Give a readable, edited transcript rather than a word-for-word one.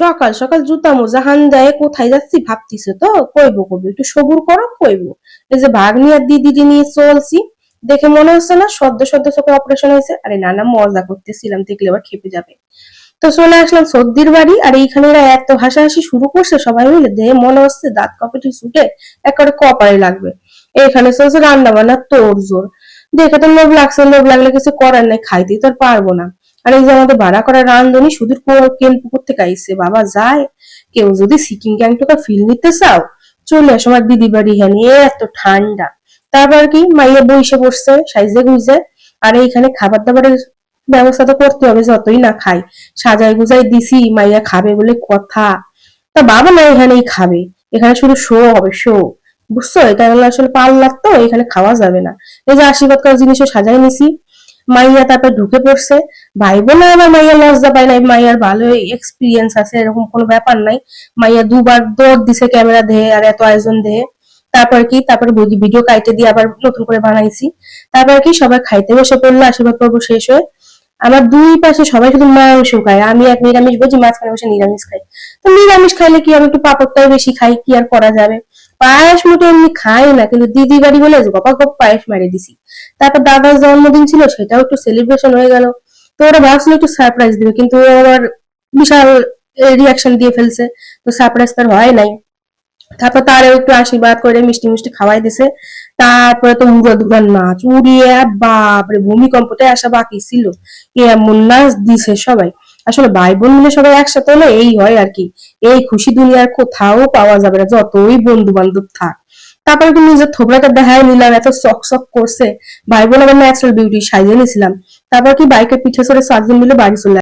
সকাল সকাল জুতা মোজা হান দেয় কোথায় যাচ্ছি ভাবতিছে তো কইবো কবি একটু সবুর করো কইবো। এই যে ভাগ্নি আর দিদি নিয়ে চলছি, দেখে মনে হচ্ছে না সদ্য সদ্য চোখে অপারেশন হয়েছে। আরে না না, মজা করতেছিলাম, দেখলে আবার খেপে যাবে। তো চলে আসলাম সর্দির বাড়ি, আর এইখানে এরা এত হাসাহাসি শুরু করছে সবাই মিলে, দেহে মনে হচ্ছে দাঁত কপাটি ছুটে একেবারে কপালে লাগবে। এখানে চলছে রান্না বান্না তোর জোর। দেখে তো লোভ লাগছে, লোভ লাগলে কিছু করার নাই, খাইতেই তো আর পারবো না। আর এই যে আমাদের ভাড়া করা রান্ধনি সুদূর কেন পুকুর থেকে আইসে, বাবা যায়। কেউ যদি সিকিম গ্যাংটকা ফিল নিতে চাও চলে আসো আমার দিদি বাড়ি, হ্যাঁ এত ঠান্ডা। তারপর কি মাইয়া বইসে পড়ছে সাইজে গুইজে। আর এইখানে খাবার দাবারের ব্যবস্থা তো করতে হবে, যতই না খাই। সাজাই গুজাই দিছি, মাইয়া খাবে বলে কথা। তা বাবা না এখানেই খাবে, এখানে শুধু শো হবে শো। বুঝছো, এটা হলো আসলে পার্লার, তো এখানে খাওয়া যাবে না। এই যে আশীর্বাদ করার জিনিসও সাজাই নিছি। মাইয়া তারপর ঢুকে পড়ছে। ভাই বোন আমার মাইয়া লজ্জা পায় নাই, মাইয়ার ভালো এক্সপিরিয়েন্স আছে, এরকম কোনো ব্যাপার নাই। মাইয়া দুবার দৌড় দিছে ক্যামেরা দেহে আর এত আয়োজন দেহে। তারপর ভিডিও কাইটে দিয়ে আবার নতুন করে বানাইছি। তারপর কি সবাই খাইতে বসে পড়লো, আশীর্বাদ পর্ব শেষ হয়ে। আমার দুই পাশে সবাই শুধু মাংস খায়, আমি এক নিরামিষ বুঝি, মাঝখানে বসে নিরামিষ খাই। তো নিরামিষ খাইলে কি, আমি একটু পাপড়টাই বেশি খাই, কি আর করা যাবে। পায়েস মোটে এমনি খাই না, কিন্তু দিদি বাড়ি বলে গপা গপ পায়েস মারে দিছি। তারপর দাদার জন্মদিন ছিল, সেটাও একটু সেলিব্রেশন হয়ে গেল। তো ওরা ভাবছিল একটু সারপ্রাইজ দিবে, কিন্তু ও আবার বিশাল রিয়াকশন দিয়ে ফেলছে। তো সারপ্রাইজ তার হয় নাই। তারপর তারও একটু আশীর্বাদ করে মিষ্টি মিষ্টি খাওয়াই দিছে। তারপরে তো উড়া ধুরার নাচ উড়িয়ে বাপরে, ভূমিকম্পতে আসা বাকি ছিল। এমন নাচ দিছে সবাই। আসলে ভাই বোন মিলে সবাই একসাথে হলে এই হয় আর কি। এই খুশি দুনিয়ার কোথাও পাওয়া যাবে না, যতই বন্ধু বান্ধব থাক। তারপরে একটু নিজের থোবড়াটা দেখায় নিলাম, এত চক চক করছে। ভাই বোন আবার ন্যাচারাল বিউটি সাজিয়ে নিয়েছিলাম। তারপর কি বাইকের পিঠে চড়ে 4 জন মিলে বাড়ি চলে